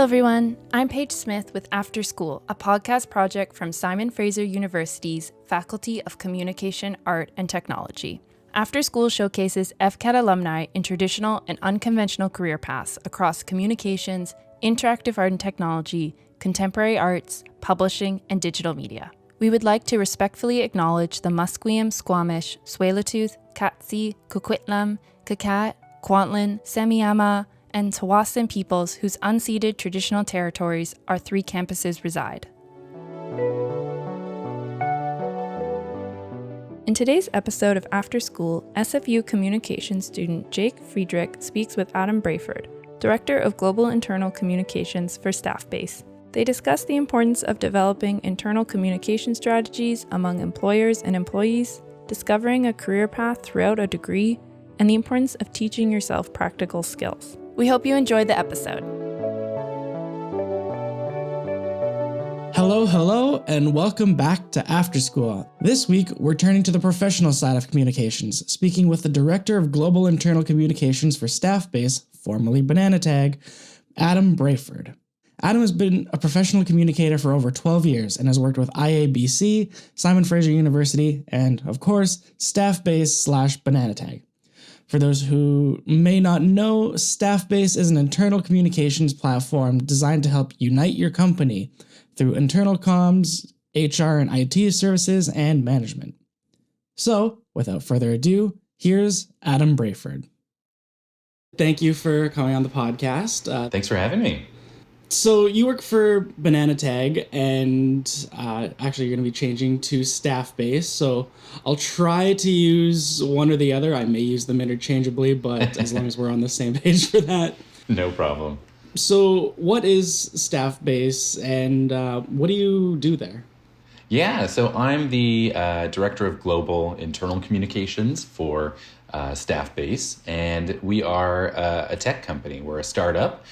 everyone. I'm Paige Smith with After School, a podcast project from Simon Fraser University's Faculty of Communication, Art, and Technology. After School showcases FCAT alumni in traditional and unconventional career paths across communications, interactive art and technology, contemporary arts, publishing, and digital media. We would like to respectfully acknowledge the Musqueam, Squamish, Tsleil-Waututh, Katzie, Kwikwetlem, Qayqayt, Kwantlen, Semiahmoo and Tsawwassen peoples whose unceded traditional territories our three campuses reside. In today's episode of After School, SFU Communication student Jake Friedrich speaks with Adam Brayford, Director of Global Internal Communications for Staffbase. They discuss the importance of developing internal communication strategies among employers and employees, discovering a career path throughout a degree, and the importance of teaching yourself practical skills. We hope you enjoyed the episode. Hello, and welcome back to After School. This week, we're turning to the professional side of communications, speaking with the Director of Global Internal Communications for Staffbase, formerly Banana Tag, Adam Brayford. Adam has been a professional communicator for over 12 years and has worked with IABC, Simon Fraser University, and, of course, Staffbase/Banana Tag. For those who may not know, Staffbase is an internal communications platform designed to help unite your company through internal comms, HR and IT services, and management. So, without further ado, here's Adam Brayford. Thank you for coming on the podcast. Thanks for having me. So you work for Banana Tag, and actually you're going to be changing to Staffbase, so I'll try to use one or the other. I may use them interchangeably, but as long as we're on the same page for that. No problem. So what is Staffbase, and what do you do there? Yeah, so I'm the Director of Global Internal Communications for Staffbase, and we are a tech company. We're a startup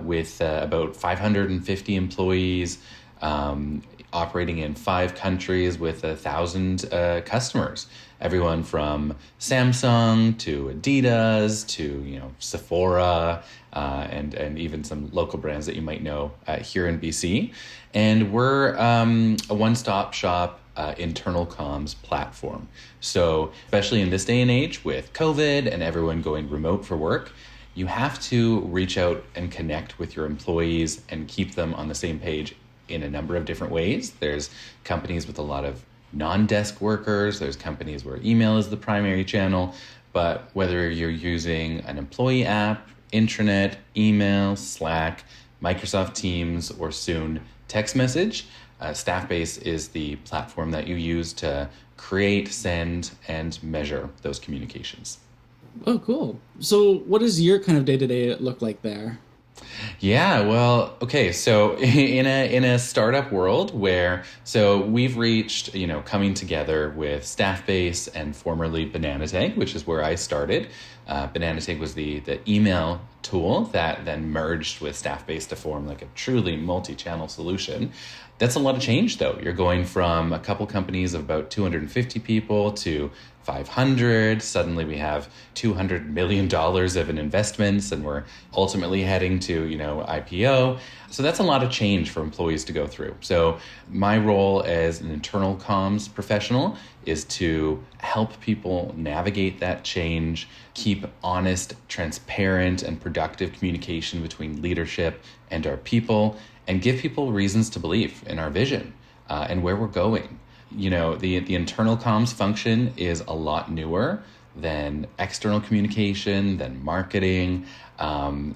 with about 550 employees, operating in 5 countries with 1,000 customers. Everyone from Samsung to Adidas to Sephora and even some local brands that you might know here in BC. And we're a one-stop shop internal comms platform. So especially in this day and age with COVID and everyone going remote for work, you have to reach out and connect with your employees and keep them on the same page in a number of different ways. There's companies with a lot of non-desk workers. There's companies where email is the primary channel. But whether you're using an employee app, intranet, email, Slack, Microsoft Teams, or soon text message, Staffbase is the platform that you use to create, send, and measure those communications. Oh, cool. So what does your kind of day-to-day look like there? Yeah, well, okay, so in a startup world where, so we've reached, coming together with Staffbase and formerly Banana Tag, which is where I started. Banana Tag was the email tool that then merged with Staffbase to form like a truly multi-channel solution. That's a lot of change, though. You're going from a couple companies of about 250 people to 500. Suddenly we have $200 million of an investments, and we're ultimately heading to, IPO. So that's a lot of change for employees to go through. So my role as an internal comms professional is to help people navigate that change, keep honest, transparent, and productive communication between leadership and our people, and give people reasons to believe in our vision and where we're going. The internal comms function is a lot newer than external communication, than marketing.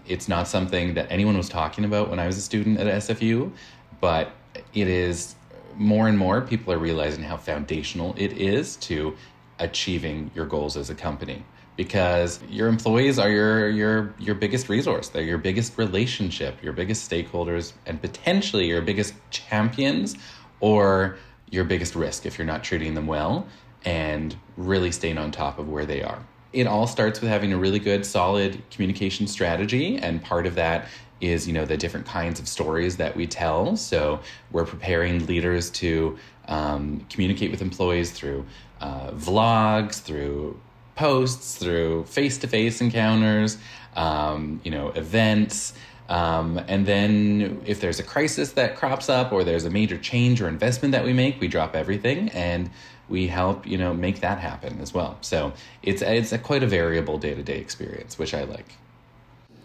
It's not something that anyone was talking about when I was a student at SFU, but it is more and more people are realizing how foundational it is to achieving your goals as a company. Because your employees are your biggest resource. They're your biggest relationship, your biggest stakeholders, and potentially your biggest champions or your biggest risk if you're not treating them well and really staying on top of where they are. It all starts with having a really good, solid communication strategy, and part of that is, the different kinds of stories that we tell. So we're preparing leaders to communicate with employees through vlogs, through posts, through face-to-face encounters, events, And then if there's a crisis that crops up or there's a major change or investment that we make, we drop everything and we help, make that happen as well. So it's quite a variable day-to-day experience, which I like.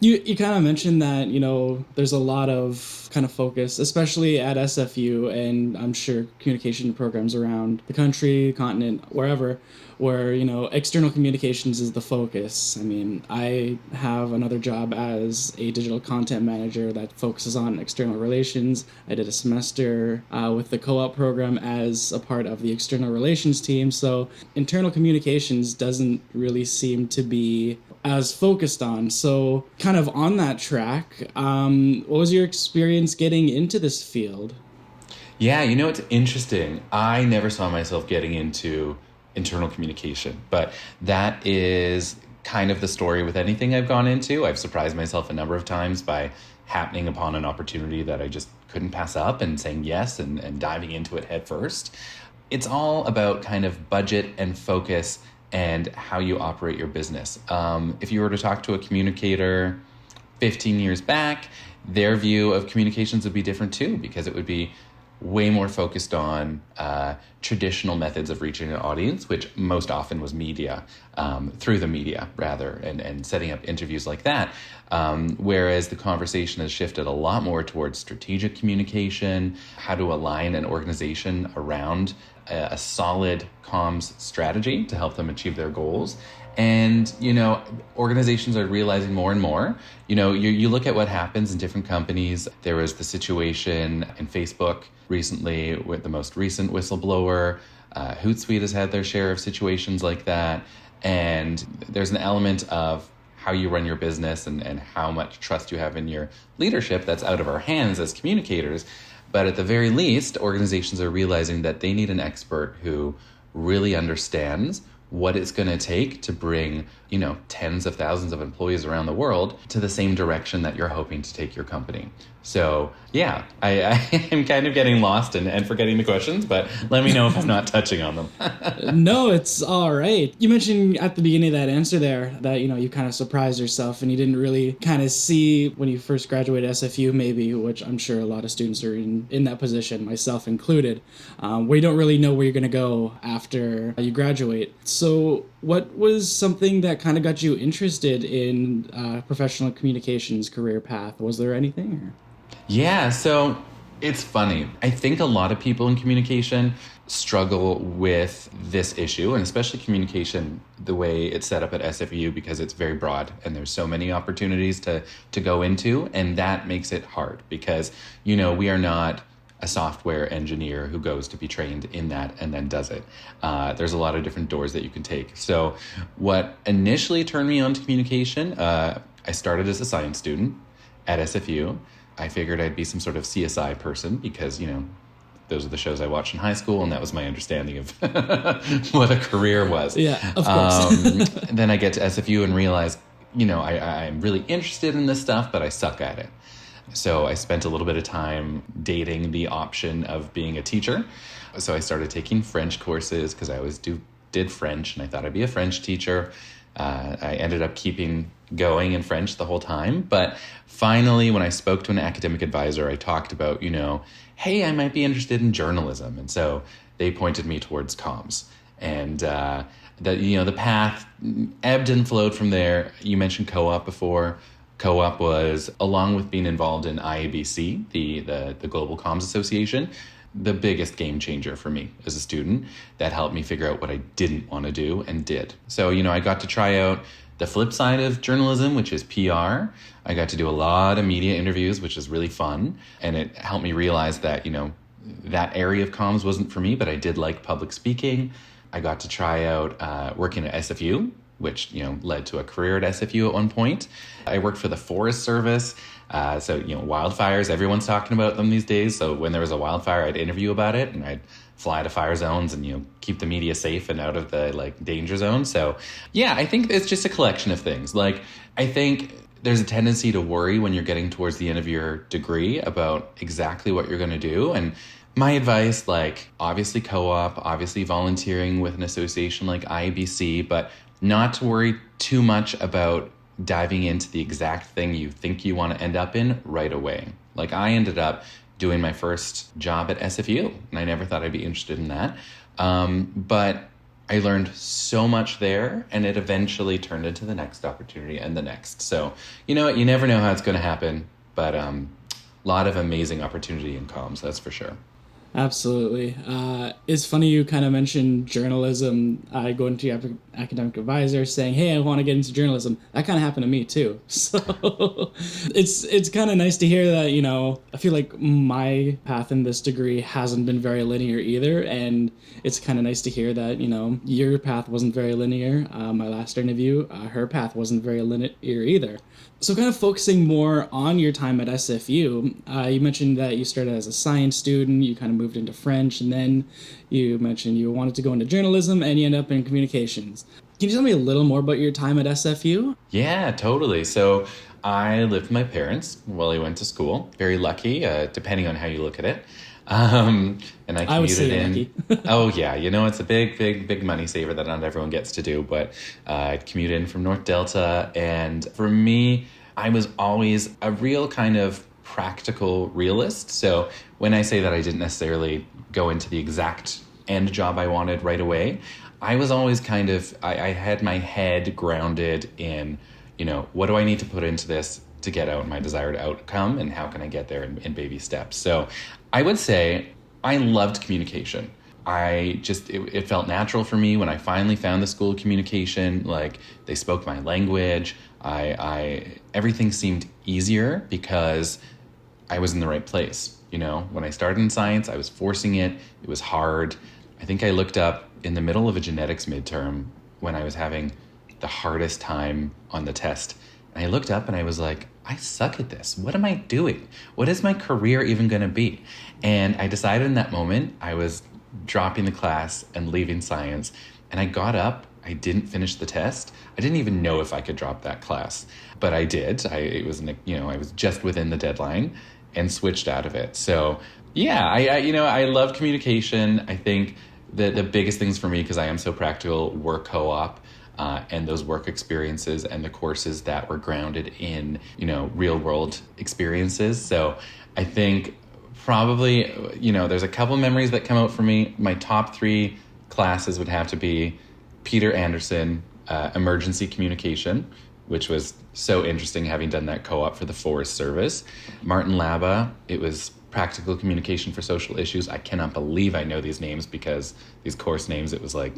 You kind of mentioned that, there's a lot of kind of focus, especially at SFU, and I'm sure communication programs around the country, continent, wherever, where, external communications is the focus. I mean, I have another job as a digital content manager that focuses on external relations. I did a semester with the co-op program as a part of the external relations team. So internal communications doesn't really seem to be as focused on. So kind of on that track, what was your experience getting into this field? Yeah, it's interesting. I never saw myself getting into internal communication, but that is kind of the story with anything I've gone into. I've surprised myself a number of times by happening upon an opportunity that I just couldn't pass up and saying yes and diving into it head first. It's all about kind of budget and focus and how you operate your business. If you were to talk to a communicator 15 years back, their view of communications would be different too, because it would be way more focused on traditional methods of reaching an audience, which most often was media, through the media rather, and setting up interviews like that. Whereas the conversation has shifted a lot more towards strategic communication, how to align an organization around a solid comms strategy to help them achieve their goals. And, organizations are realizing more and more, you look at what happens in different companies. There was the situation in Facebook recently with the most recent whistleblower. Hootsuite has had their share of situations like that. And there's an element of how you run your business and how much trust you have in your leadership that's out of our hands as communicators. But at the very least, organizations are realizing that they need an expert who really understands what it's going to take to bring, tens of thousands of employees around the world to the same direction that you're hoping to take your company. So, yeah, I am kind of getting lost and forgetting the questions, but let me know if I'm not touching on them. No, it's all right. You mentioned at the beginning of that answer there that, you kind of surprised yourself and you didn't really kind of see when you first graduated SFU maybe, which I'm sure a lot of students are in that position, myself included, where you don't really know where you're going to go after you graduate. So what was something that kind of got you interested in professional communications career path? Was there anything? Yeah, so it's funny. I think a lot of people in communication struggle with this issue, and especially communication, the way it's set up at SFU, because it's very broad and there's so many opportunities to go into, and that makes it hard because, we are not a software engineer who goes to be trained in that and then does it. There's a lot of different doors that you can take. So what initially turned me on to communication, I started as a science student at SFU. I figured I'd be some sort of CSI person because, those are the shows I watched in high school, and that was my understanding of what a career was. Yeah, of course. Then I get to SFU and realize, I'm really interested in this stuff, but I suck at it. So I spent a little bit of time dating the option of being a teacher. So I started taking French courses because I always did French, and I thought I'd be a French teacher. I ended up keeping going in French the whole time. But finally, when I spoke to an academic advisor, I talked about, hey, I might be interested in journalism. And so they pointed me towards comms. And the path ebbed and flowed from there. You mentioned co-op before. Co-op was, along with being involved in IABC, the Global Comms Association, the biggest game changer for me as a student. That helped me figure out what I didn't want to do and did. So, I got to try out the flip side of journalism, which is PR. I got to do a lot of media interviews, which is really fun. And it helped me realize that, that area of comms wasn't for me, but I did like public speaking. I got to try out working at SFU, which, led to a career at SFU at one point. I worked for the Forest Service. So, wildfires, everyone's talking about them these days. So when there was a wildfire, I'd interview about it and I'd fly to fire zones and, keep the media safe and out of the danger zone. So yeah, I think it's just a collection of things. I think there's a tendency to worry when you're getting towards the end of your degree about exactly what you're going to do. And my advice, obviously co-op, obviously volunteering with an association like IABC, but not to worry too much about diving into the exact thing you think you want to end up in right away. Like I ended up doing my first job at SFU, and I never thought I'd be interested in that. But I learned so much there, and it eventually turned into the next opportunity and the next. So, you know what? You never know how it's going to happen, but a lot of amazing opportunity in comms, that's for sure. Absolutely. It's funny you kind of mentioned journalism. I go into your academic advisor saying, hey, I want to get into journalism. That kind of happened to me too. So it's kind of nice to hear that, you know, I feel like my path in this degree hasn't been very linear either. And it's kind of nice to hear that, you know, your path wasn't very linear. My last interview, her path wasn't very linear either. So kind of focusing more on your time at SFU, you mentioned that you started as a science student, you kind of moved into French, and then you mentioned you wanted to go into journalism, and you end up in communications. Can you tell me a little more about your time at SFU? Yeah, totally. So I lived with my parents while I went to school. Very lucky, depending on how you look at it. And I commuted in. Oh yeah, you know, it's a big money saver that not everyone gets to do. But I'd commute in from North Delta, and for me, I was always a real kind of practical realist. So when I say that I didn't necessarily go into the exact end job I wanted right away, I was always kind of I had my head grounded in, you know, what do I need to put into this to get out my desired outcome, and how can I get there in baby steps. So I would say I loved communication. It felt natural for me when I finally found the School of Communication. Like, they spoke my language. Everything seemed easier because I was in the right place. You know, when I started in science, I was forcing it. It was hard. I think I looked up in the middle of a genetics midterm when I was having the hardest time on the test. And I looked up and I was like, I suck at this. What am I doing? What is my career even going to be? And I decided in that moment I was dropping the class and leaving science. And I got up. I didn't finish the test. I didn't even know if I could drop that class, but I did. I was just within the deadline and switched out of it. So yeah, I love communication. I think that the biggest things for me, because I am so practical, were co-op. And those work experiences and the courses that were grounded in, you know, real world experiences. So I think probably, you know, there's a couple memories that come out for me. My top 3 classes would have to be Peter Anderson, emergency communication, which was so interesting having done that co-op for the Forest Service. Martin Laba, it was practical communication for social issues. I cannot believe I know these names, because these course names, it was like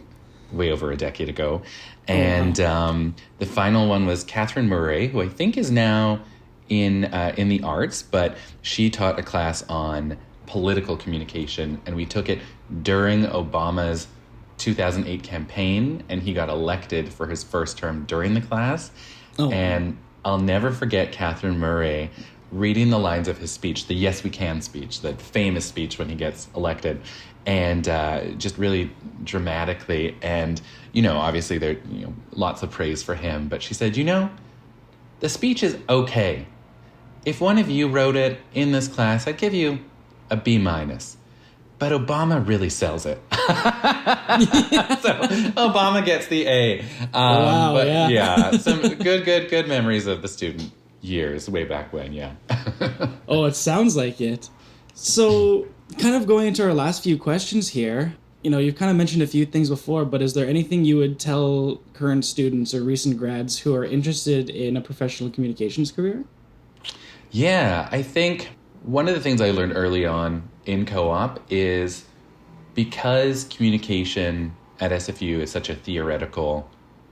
way over a decade ago. And the final one was Catherine Murray, who I think is now in the arts, but she taught a class on political communication, and we took it during Obama's 2008 campaign, and he got elected for his first term during the class. And I'll never forget Catherine Murray reading the lines of his speech, the Yes We Can speech, that famous speech when he gets elected, and just really dramatically. And, you know, obviously there, you know, lots of praise for him, but she said, you know, the speech is okay. If one of you wrote it in this class, I'd give you a B-, but Obama really sells it. So Obama gets the A. Wow, but yeah. Some good memories of the student years way back when, yeah. Oh, it sounds like it. So, kind of going into our last few questions here, you know, you've kind of mentioned a few things before, but is there anything you would tell current students or recent grads who are interested in a professional communications career? Yeah, I think one of the things I learned early on in co-op is, because communication at SFU is such a theoretical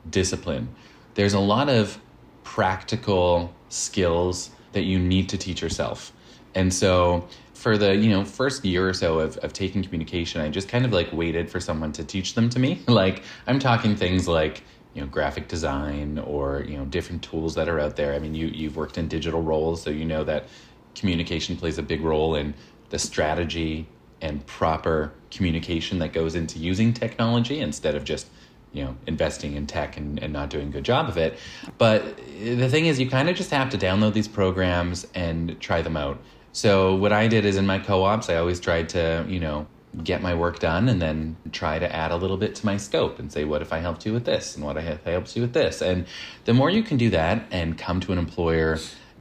discipline, there's a lot of practical skills that you need to teach yourself. And so for the, you know, first year or so of taking communication, I just kind of like waited for someone to teach them to me. Like, I'm talking things like, you know, graphic design or, you know, different tools that are out there. I mean, you've worked in digital roles, so you know that communication plays a big role in the strategy and proper communication that goes into using technology, instead of just, you know, investing in tech and not doing a good job of it. But the thing is, you kind of just have to download these programs and try them out. So what I did is, in my co-ops, I always tried to, you know, get my work done and then try to add a little bit to my scope and say, what if I helped you with this? And what if I helped you with this? And the more you can do that and come to an employer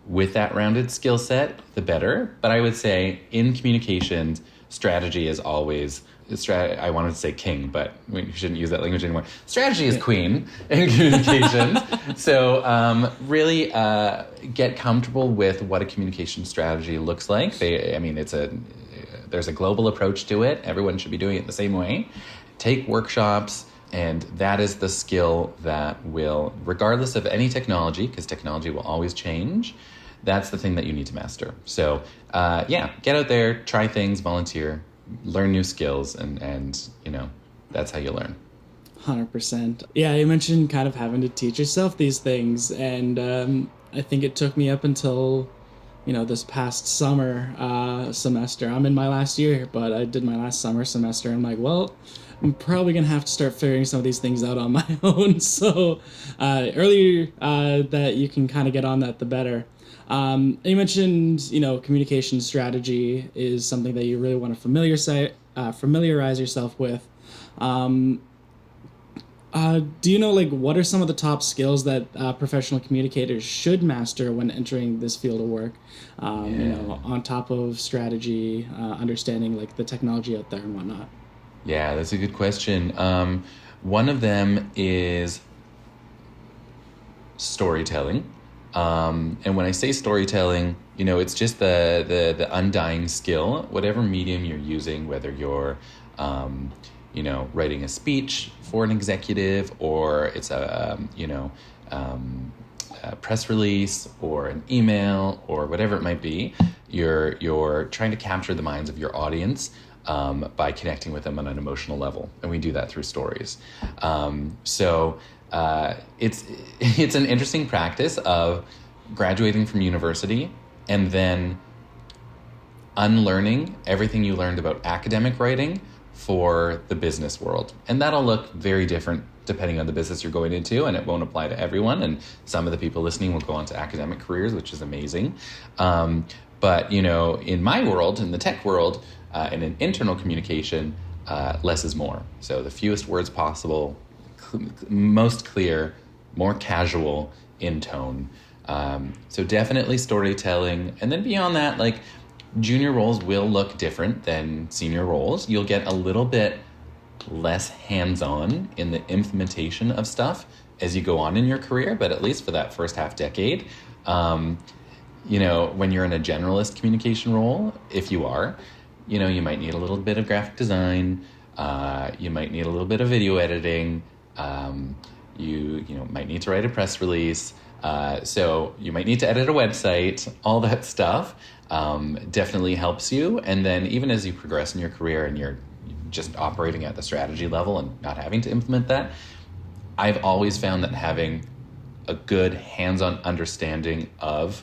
with that rounded skill set, the better. But I would say in communications, strategy is always, I wanted to say king, but we shouldn't use that language anymore. Strategy is queen in communications. So really get comfortable with what a communication strategy looks like. There's a global approach to it. Everyone should be doing it the same way. Take workshops, and that is the skill that will, regardless of any technology, because technology will always change, that's the thing that you need to master. So get out there, try things, volunteer, learn new skills, and that's how you learn. 100%. Yeah, you mentioned kind of having to teach yourself these things, and I think it took me up until this past summer semester. I'm in my last year, but I did my last summer semester. I'm like, well, I'm probably going to have to start figuring some of these things out on my own. So earlier that you can kind of get on that, the better. You mentioned, communication strategy is something that you really want to familiarize yourself with. Do you know, what are some of the top skills that professional communicators should master when entering this field of work? On top of strategy, understanding the technology out there and whatnot. Yeah, that's a good question. One of them is storytelling. And when I say storytelling, it's just the undying skill, whatever medium you're using, whether you're writing a speech for an executive, or it's a press release or an email or whatever it might be, you're trying to capture the minds of your audience by connecting with them on an emotional level, and we do that through stories. It's an interesting practice of graduating from university and then unlearning everything you learned about academic writing for the business world. And that'll look very different depending on the business you're going into, and it won't apply to everyone. And some of the people listening will go on to academic careers, which is amazing. But, in my world, in the tech world, and in internal communication, less is more. So the fewest words possible, most clear, more casual in tone. So definitely storytelling. And then beyond that, junior roles will look different than senior roles. You'll get a little bit less hands-on in the implementation of stuff as you go on in your career, but at least for that first half decade, when you're in a generalist communication role, if you are, you might need a little bit of graphic design, you might need a little bit of video editing, you might need to write a press release, so you might need to edit a website. All that stuff definitely helps you. And then even as you progress in your career and you're just operating at the strategy level and not having to implement that, I've always found that having a good hands-on understanding of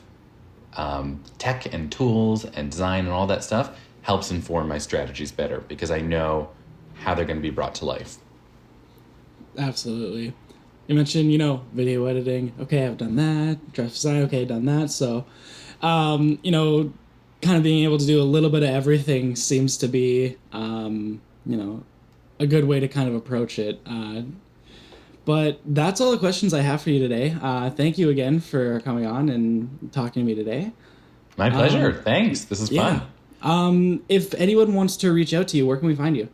tech and tools and design and all that stuff helps inform my strategies better, because I know how they're going to be brought to life. Absolutely. You mentioned, video editing. Okay, I've done that. Graphic design. Okay, done that. So, kind of being able to do a little bit of everything seems to be, a good way to kind of approach it. But that's all the questions I have for you today. Thank you again for coming on and talking to me today. My pleasure. Thanks. This is fun. If anyone wants to reach out to you, where can we find you?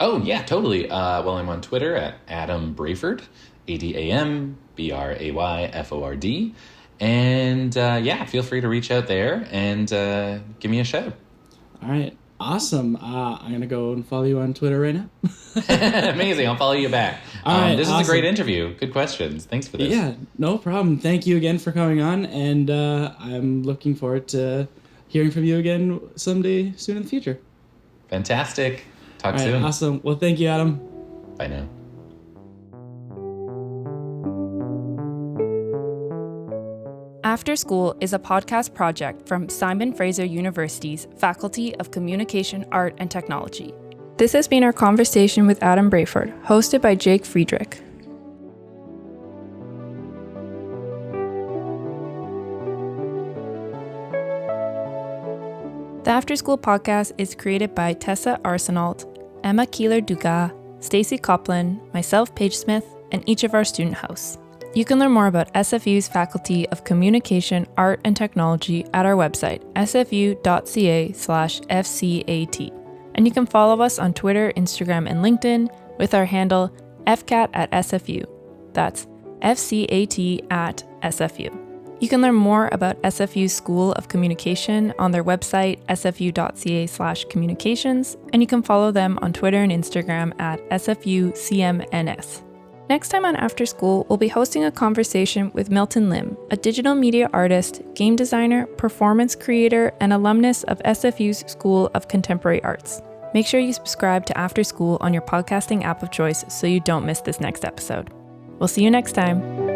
Oh, yeah, totally. Well, I'm on Twitter at Adam Brayford, AdamBrayford. And feel free to reach out there and give me a shout. All right. Awesome. I'm going to go and follow you on Twitter right now. Amazing. I'll follow you back. All right, this awesome. is a great interview. Good questions. Thanks for this. Yeah, no problem. Thank you again for coming on. And I'm looking forward to hearing from you again someday soon in the future. Fantastic. Talk All right, soon. awesome. Well, thank you, Adam. Bye now. After School is a podcast project from Simon Fraser University's Faculty of Communication, Art, and Technology. This has been our conversation with Adam Brayford, hosted by Jake Friedrich. The After School podcast is created by Tessa Arsenault Emma Keeler-Dugas, Stacy Coplin, myself, Paige Smith, and each of our student hosts. You can learn more about SFU's Faculty of Communication, Art, and Technology at our website, sfu.ca/FCAT. And you can follow us on Twitter, Instagram, and LinkedIn with our handle FCAT at SFU. That's FCAT at SFU. You can learn more about SFU School of Communication on their website, sfu.ca/communications, and you can follow them on Twitter and Instagram at SFUCMNS. Next time on After School, we'll be hosting a conversation with Milton Lim, a digital media artist, game designer, performance creator, and alumnus of SFU's School of Contemporary Arts. Make sure you subscribe to After School on your podcasting app of choice so you don't miss this next episode. We'll see you next time.